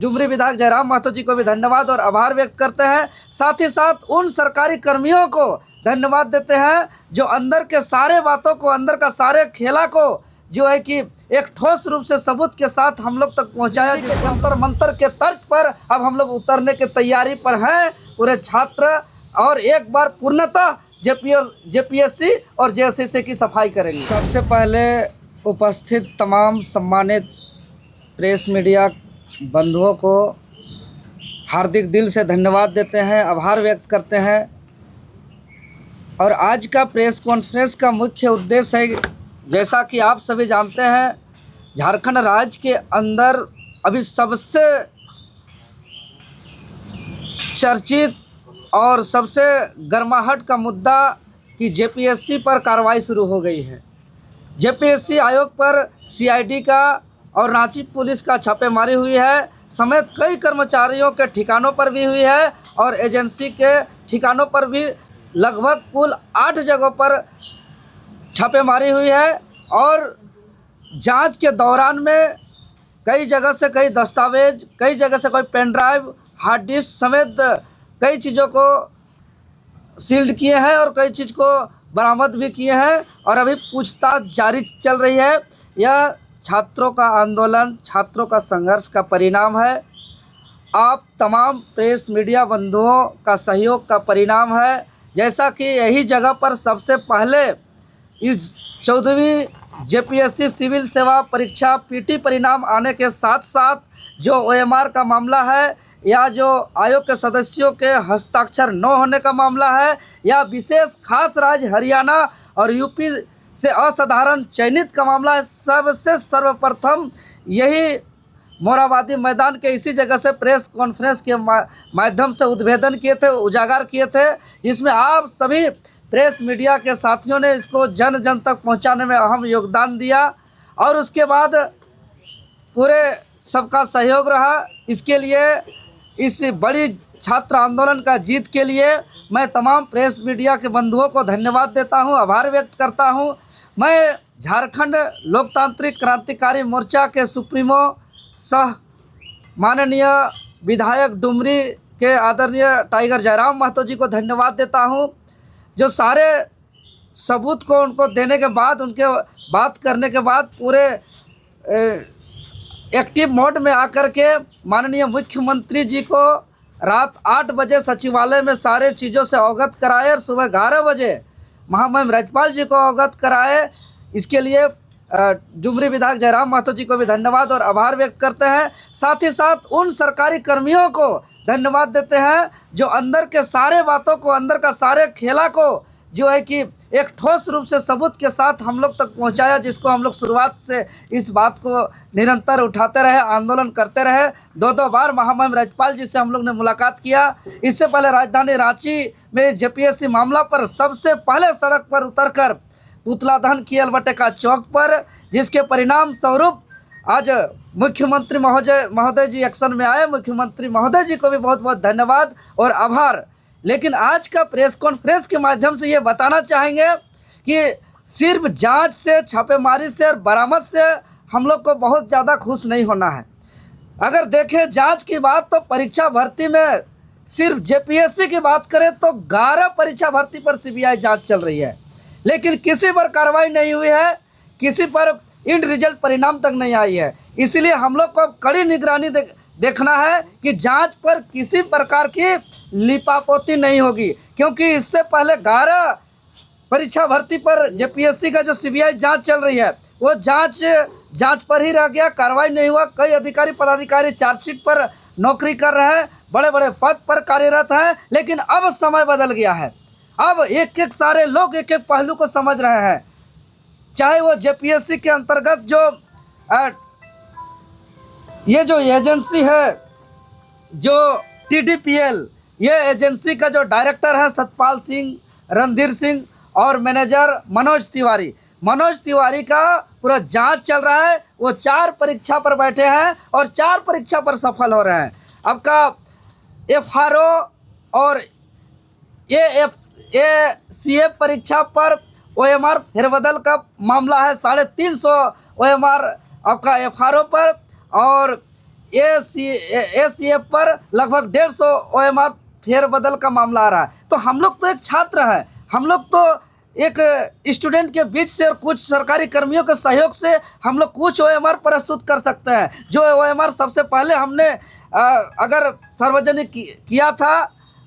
डुमरी विधायक जयराम महतो जी को भी धन्यवाद और आभार व्यक्त करते हैं। साथ ही साथ उन सरकारी कर्मियों को धन्यवाद देते हैं जो अंदर के सारे बातों को, अंदर का सारे खेला को जो है कि एक ठोस रूप से सबूत के साथ हम लोग तक पहुंचाया। जिस जंतर मंतर के तर्ज पर अब हम लोग उतरने की तैयारी पर हैं पूरे छात्र, और एक बार पूर्णतः जेपीएससी और जेएसएससी की सफाई करेंगे। सबसे पहले उपस्थित तमाम सम्मानित प्रेस मीडिया बंधुओं को हार्दिक दिल से धन्यवाद देते हैं, आभार व्यक्त करते हैं। और आज का प्रेस कॉन्फ्रेंस का मुख्य उद्देश्य है, जैसा कि आप सभी जानते हैं, झारखंड राज्य के अंदर अभी सबसे चर्चित और सबसे गर्माहट का मुद्दा कि जेपीएससी पर कार्रवाई शुरू हो गई है। जेपीएससी आयोग पर सीआईडी का और रांची पुलिस का छापेमारी हुई है, समेत कई कर्मचारियों के ठिकानों पर भी हुई है और एजेंसी के ठिकानों पर भी लगभग कुल 8 जगहों पर छापेमारी हुई है। और जांच के दौरान में कई जगह से कई दस्तावेज, कई जगह से कोई पेन ड्राइव, हार्ड डिस्क समेत कई चीज़ों को सील्ड किए हैं और कई चीज़ को बरामद भी किए हैं और अभी पूछताछ जारी चल रही है। यह छात्रों का आंदोलन, छात्रों का संघर्ष का परिणाम है। आप तमाम प्रेस मीडिया बंधुओं का सहयोग का परिणाम है। जैसा कि यही जगह पर सबसे पहले इस 14वीं जेपीएससी सिविल सेवा परीक्षा पीटी परिणाम आने के साथ साथ जो ओएमआर का मामला है, या जो आयोग के सदस्यों के हस्ताक्षर न होने का मामला है, या विशेष खास राज्य हरियाणा और यूपी से असाधारण चयनित का मामला है, सबसे सर्वप्रथम यही मोराबादी मैदान के इसी जगह से प्रेस कॉन्फ्रेंस के माध्यम से उद्भेदन किए थे, उजागर किए थे, जिसमें आप सभी प्रेस मीडिया के साथियों ने इसको जन जन तक पहुंचाने में अहम योगदान दिया। और उसके बाद पूरे सबका सहयोग रहा। इसके लिए, इस बड़ी छात्र आंदोलन का जीत के लिए मैं तमाम प्रेस मीडिया के बंधुओं को धन्यवाद देता हूं, आभार व्यक्त करता हूं। मैं झारखंड लोकतांत्रिक क्रांतिकारी मोर्चा के सुप्रीमो सह माननीय विधायक डुमरी के आदरणीय टाइगर जयराम महतो जी को धन्यवाद देता हूं, जो सारे सबूत को उनको देने के बाद, उनके बात करने के बाद पूरे एक्टिव मोड में आकर के माननीय मुख्यमंत्री जी को रात 8 बजे सचिवालय में सारे चीज़ों से अवगत कराए और सुबह 11 बजे महामहिम राज्यपाल जी को अवगत कराए। इसके लिए डुमरी विधायक जयराम महतो जी को भी धन्यवाद और आभार व्यक्त करते हैं। साथ ही साथ उन सरकारी कर्मियों को धन्यवाद देते हैं जो अंदर के सारे बातों को, अंदर का सारे खेला को जो है कि एक ठोस रूप से सबूत के साथ हम लोग तक पहुंचाया, जिसको हम लोग शुरुआत से इस बात को निरंतर उठाते रहे, आंदोलन करते रहे। 2 बार महामहिम राज्यपाल जी से हम लोग ने मुलाकात किया। इससे पहले राजधानी रांची में जेपीएससी मामला पर सबसे पहले सड़क पर उतरकर पुतला दहन किया बटेका चौक पर, जिसके परिणाम स्वरूप आज मुख्यमंत्री महोदय जी एक्शन में आए। मुख्यमंत्री महोदय जी को भी बहुत बहुत धन्यवाद और आभार। लेकिन आज का प्रेस कॉन्फ्रेंस के माध्यम से ये बताना चाहेंगे कि सिर्फ जांच से, छापेमारी से और बरामद से हम लोग को बहुत ज़्यादा खुश नहीं होना है। अगर देखें जांच की बात, तो परीक्षा भर्ती में सिर्फ जेपीएससी की बात करें तो 11 परीक्षा भर्ती पर सीबीआई जांच चल रही है, लेकिन किसी पर कार्रवाई नहीं हुई है, किसी पर इंड रिजल्ट परिणाम तक नहीं आई है। इसलिए हम लोग को कड़ी निगरानी देखना है कि जांच पर किसी प्रकार की लिपापोती नहीं होगी, क्योंकि इससे पहले 11 परीक्षा भर्ती पर जेपीएससी का जो सीबीआई जांच चल रही है, वो जांच पर ही रह गया, कार्रवाई नहीं हुआ। कई अधिकारी पदाधिकारी चार्जशीट पर नौकरी कर रहे हैं, बड़े बड़े पद पर कार्यरत हैं, लेकिन अब समय बदल गया है। अब एक एक सारे लोग एक एक पहलू को समझ रहे हैं, चाहे वो जेपीएससी के अंतर्गत ये जो एजेंसी है, जो टीडीपीएल, ये एजेंसी का जो डायरेक्टर है सतपाल सिंह, रणधीर सिंह और मैनेजर मनोज तिवारी का पूरा जांच चल रहा है। वो 4 परीक्षा पर बैठे हैं और 4 परीक्षा पर सफल हो रहे हैं। अब का एफआरओ और सीए परीक्षा पर ओएमआर फेरबदल का मामला है। 350 ओएमआर आपका एफआरओ पर और ACF पर लगभग 150 OMR फेरबदल का मामला आ रहा है। तो हम लोग तो एक छात्र हैं, हम लोग तो एक स्टूडेंट के बीच से और कुछ सरकारी कर्मियों के सहयोग से हम लोग कुछ OMR प्रस्तुत कर सकते हैं। जो OMR सबसे पहले हमने अगर सार्वजनिक किया था,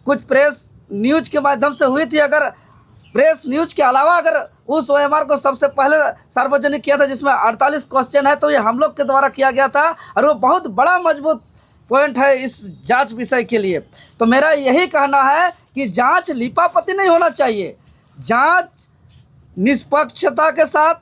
कुछ प्रेस न्यूज के माध्यम से हुई थी, अगर प्रेस न्यूज के अलावा अगर उस OMR को सबसे पहले सार्वजनिक किया था जिसमें 48 क्वेश्चन है, तो ये हम लोग के द्वारा किया गया था और वो बहुत बड़ा मजबूत पॉइंट है इस जांच विषय के लिए। तो मेरा यही कहना है कि जांच लीपापति नहीं होना चाहिए, जांच निष्पक्षता के साथ,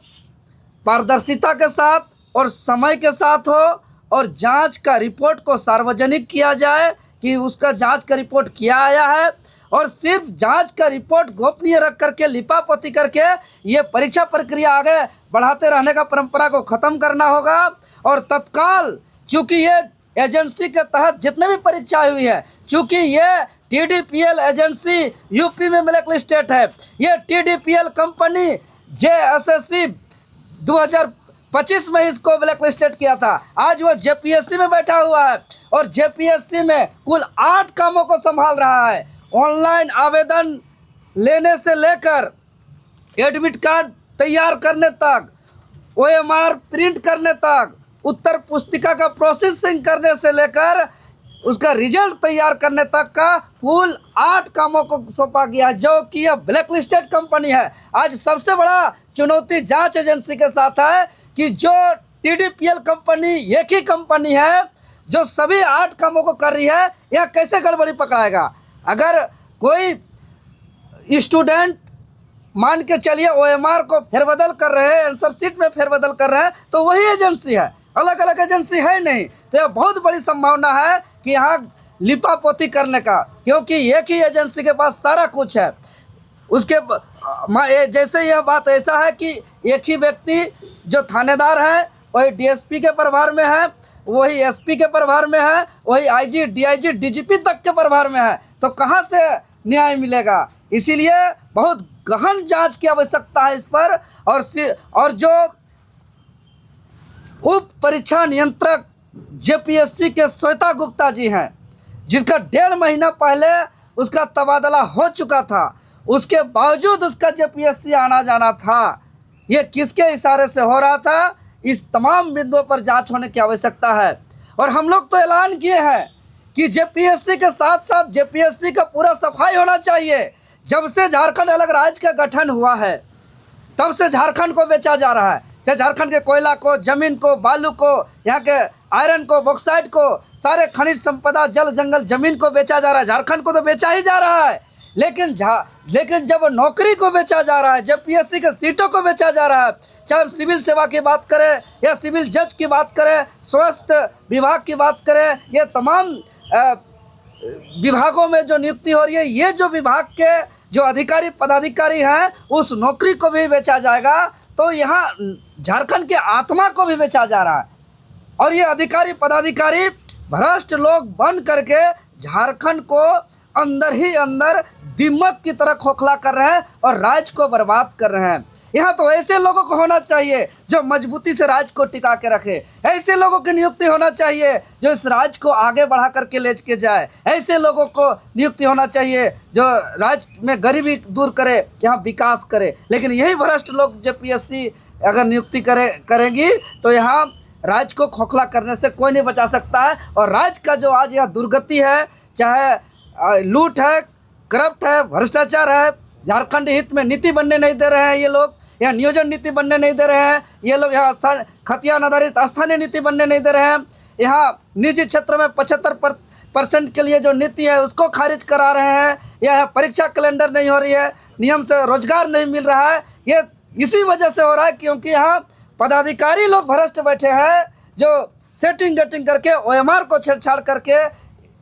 पारदर्शिता के साथ और समय के साथ हो, और जांच का रिपोर्ट को सार्वजनिक किया जाए कि उसका जांच का रिपोर्ट क्या आया है, और सिर्फ जांच का रिपोर्ट गोपनीय रख करके लिपापति करके ये परीक्षा प्रक्रिया आगे बढ़ाते रहने का परंपरा को ख़त्म करना होगा। और तत्काल, चूँकि ये एजेंसी के तहत जितने भी परीक्षाएं हुई है, चूँकि ये TDPL एजेंसी यूपी में ब्लैक लिस्टेड है, ये TDPL कंपनी JSSC 2025 में इसको ब्लैक लिस्टेड किया था। आज वो JPSC में बैठा हुआ है और JPSC में कुल 8 कामों को संभाल रहा है। ऑनलाइन आवेदन लेने से लेकर एडमिट कार्ड तैयार करने तक, OMR प्रिंट करने तक, उत्तर पुस्तिका का प्रोसेसिंग करने से लेकर उसका रिजल्ट तैयार करने तक का कुल 8 कामों को सौंपा गया, जो कि यह ब्लैक लिस्टेड कंपनी है। आज सबसे बड़ा चुनौती जांच एजेंसी के साथ है कि जो TDPL कंपनी एक ही कंपनी है जो सभी 8 कामों को कर रही है, यह कैसे गड़बड़ी पकड़ाएगा। अगर कोई स्टूडेंट मान के चलिए OMR को फेरबदल कर रहे हैं, आंसर शीट में फेरबदल कर रहे हैं, तो वही एजेंसी है, अलग अलग एजेंसी है नहीं। तो यह बहुत बड़ी संभावना है कि यहाँ लिपापोती करने का, क्योंकि एक ही एजेंसी के पास सारा कुछ है। उसके जैसे यह बात ऐसा है कि एक ही व्यक्ति जो थानेदार है वही DSP के प्रभार में है, वही SP के प्रभार में है, वही IG, DIG, DGP तक के प्रभार में है, तो कहाँ से न्याय मिलेगा। इसीलिए बहुत गहन जांच की आवश्यकता है इस पर। और जो उप परीक्षा नियंत्रक JPSC के श्वेता गुप्ता जी हैं, जिसका 1.5 महीना पहले उसका तबादला हो चुका था, उसके बावजूद उसका JPSC आना जाना था, ये किसके इशारे से हो रहा था, इस तमाम बिंदुओं पर जांच होने की आवश्यकता है। और हम लोग तो ऐलान किए हैं कि JPSC के साथ साथ JPSC का पूरा सफाई होना चाहिए। जब से झारखंड अलग राज्य का गठन हुआ है, तब से झारखंड को बेचा जा रहा है, चाहे झारखंड के कोयला को, जमीन को, बालू को, यहाँ के आयरन को, बॉक्साइट को, सारे खनिज संपदा, जल जंगल, जमीन को बेचा जा रहा है। झारखंड को तो बेचा ही जा रहा है, लेकिन जब नौकरी को बेचा जा रहा है, जब PSC के सीटों को बेचा जा रहा है, चाहे हम सिविल सेवा की बात करें या सिविल जज की बात करें, स्वास्थ्य विभाग की बात करें, ये तमाम विभागों में जो नियुक्ति हो रही है, ये जो विभाग के जो अधिकारी पदाधिकारी हैं, उस नौकरी को भी बेचा जाएगा। तो यहाँ झारखंड के आत्मा को भी बेचा जा रहा है। और ये अधिकारी पदाधिकारी भ्रष्ट लोग बन करके झारखंड को अंदर ही अंदर दिमक की तरह खोखला कर रहे हैं और राज्य को बर्बाद कर रहे हैं। यहाँ तो ऐसे लोगों को होना चाहिए जो मजबूती से राज्य को टिका के रखे, ऐसे लोगों की नियुक्ति होना चाहिए जो इस राज्य को आगे बढ़ा करके ले के जाए, ऐसे लोगों को नियुक्ति होना चाहिए जो राज्य में गरीबी दूर करे, यहाँ विकास करे। लेकिन यही भ्रष्ट लोग JPSC अगर नियुक्ति करेंगी तो यहाँ राज्य को खोखला करने से कोई नहीं बचा सकता है। और राज्य का जो आज यह दुर्गति है, चाहे लूट है, करप्ट है, भ्रष्टाचार है, झारखंड हित में नीति बनने नहीं दे रहे हैं ये लोग, यहाँ नियोजन नीति बनने नहीं दे रहे हैं ये लोग, यहाँ खतियान आधारित स्थानीय नीति बनने नहीं दे रहे हैं, यहाँ निजी क्षेत्र में 75% के लिए जो नीति है उसको खारिज करा रहे हैं, यह परीक्षा कैलेंडर नहीं हो रही है, नियम से रोजगार नहीं मिल रहा है। ये इसी वजह से हो रहा है क्योंकि यहाँ पदाधिकारी लोग भ्रष्ट बैठे हैं जो सेटिंग गेटिंग करके OMR को छेड़छाड़ करके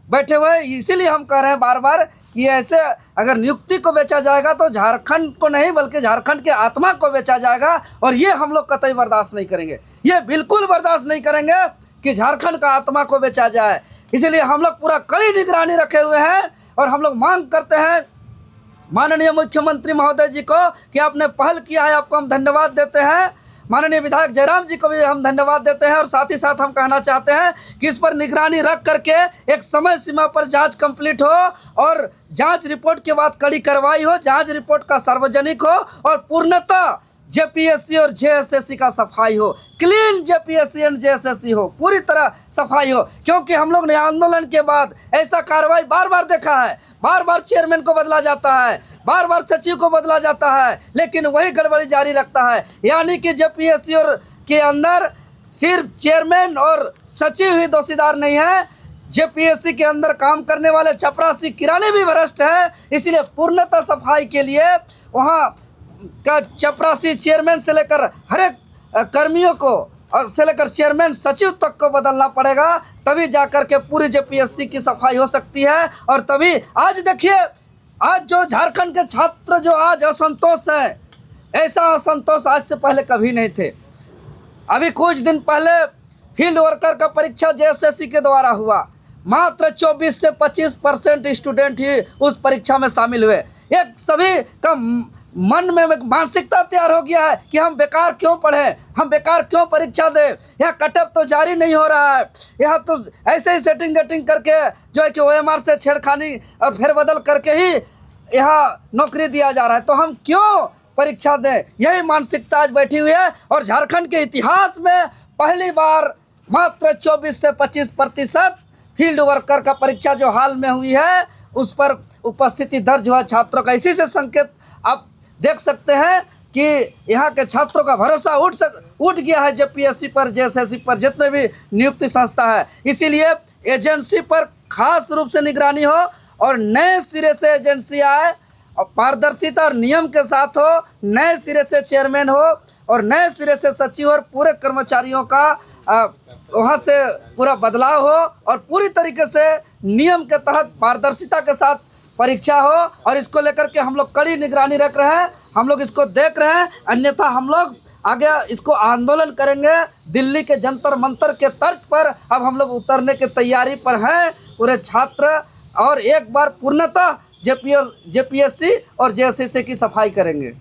बैठे हुए। इसीलिए हम कह रहे हैं बार बार कि ऐसे अगर नियुक्ति को बेचा जाएगा तो झारखंड को नहीं बल्कि झारखंड के आत्मा को बेचा जाएगा। और ये हम लोग कतई बर्दाश्त नहीं करेंगे, ये बिल्कुल बर्दाश्त नहीं करेंगे कि झारखंड का आत्मा को बेचा जाए। इसीलिए हम लोग पूरा कड़ी निगरानी रखे हुए हैं और हम लोग मांग करते हैं माननीय मुख्यमंत्री महोदय जी को कि आपने पहल किया है, आपको हम धन्यवाद देते हैं। माननीय विधायक जयराम जी को भी हम धन्यवाद देते हैं। और साथ ही साथ हम कहना चाहते हैं कि इस पर निगरानी रख करके एक समय सीमा पर जांच कंप्लीट हो और जांच रिपोर्ट के बाद कड़ी कार्रवाई हो, जांच रिपोर्ट का सार्वजनिक हो और पूर्णतः जेपीएससी और जेएसएससी का सफाई हो, क्लीन जेपीएससी एंड जेएसएससी हो, पूरी तरह सफाई हो। क्योंकि हम लोग ने आंदोलन के बाद ऐसा कार्रवाई बार बार देखा है, बार बार चेयरमैन को बदला जाता है, बार बार सचिव को बदला जाता है, लेकिन वही गड़बड़ी जारी रखता है। यानी कि जेपीएससी और के अंदर सिर्फ चेयरमैन और सचिव ही दोषीदार नहीं है, जेपीएससी के अंदर काम करने वाले चपरासी किराने भी भ्रष्ट है। इसलिए पूर्णतः सफाई के लिए वहाँ का चपरासी चेयरमैन से लेकर हर एक कर्मियों को और से लेकर चेयरमैन सचिव तक को बदलना पड़ेगा, तभी जाकर के पूरी जेपीएससी की सफाई हो सकती है। और तभी आज देखिए, आज जो झारखंड के छात्र जो आज असंतोष है, ऐसा असंतोष आज से पहले कभी नहीं थे। अभी कुछ दिन पहले फील्ड वर्कर का परीक्षा जेएसएससी के द्वारा हुआ, मात्र 24 से 25% स्टूडेंट ही उस परीक्षा में शामिल हुए। एक सभी का मन में मानसिकता तैयार हो गया है कि हम बेकार क्यों पढ़ें, हम बेकार क्यों परीक्षा दें, यह कटअप तो जारी नहीं हो रहा है, यह तो ऐसे ही सेटिंग गेटिंग करके जो है कि ओएमआर से छेड़खानी और फेरबदल करके ही यह नौकरी दिया जा रहा है, तो हम क्यों परीक्षा दें, यही मानसिकता आज बैठी हुई है। और झारखंड के इतिहास में पहली बार मात्र 24 से 25% फील्ड वर्कर का परीक्षा जो हाल में हुई है उस पर उपस्थिति दर्ज हुआ छात्रों का। इसी से संकेत आप देख सकते हैं कि यहाँ के छात्रों का भरोसा उठ गया है जेपीएससी पर, जेएसएससी पर, जितने भी नियुक्ति संस्था है। इसीलिए एजेंसी पर खास रूप से निगरानी हो और नए सिरे से एजेंसी आए और पारदर्शिता और नियम के साथ हो, नए सिरे से चेयरमैन हो और नए सिरे से सचिव और पूरे कर्मचारियों का वहाँ से पूरा बदलाव हो और पूरी तरीके से नियम के तहत पारदर्शिता के साथ परीक्षा हो। और इसको लेकर के हम लोग कड़ी निगरानी रख रहे हैं, हम लोग इसको देख रहे हैं। अन्यथा हम लोग आगे इसको आंदोलन करेंगे दिल्ली के जंतर मंतर के तर्ज पर। अब हम लोग उतरने की तैयारी पर हैं पूरे छात्र, और एक बार पूर्णतः जेपीएससी और जेएसएससी की सफाई करेंगे।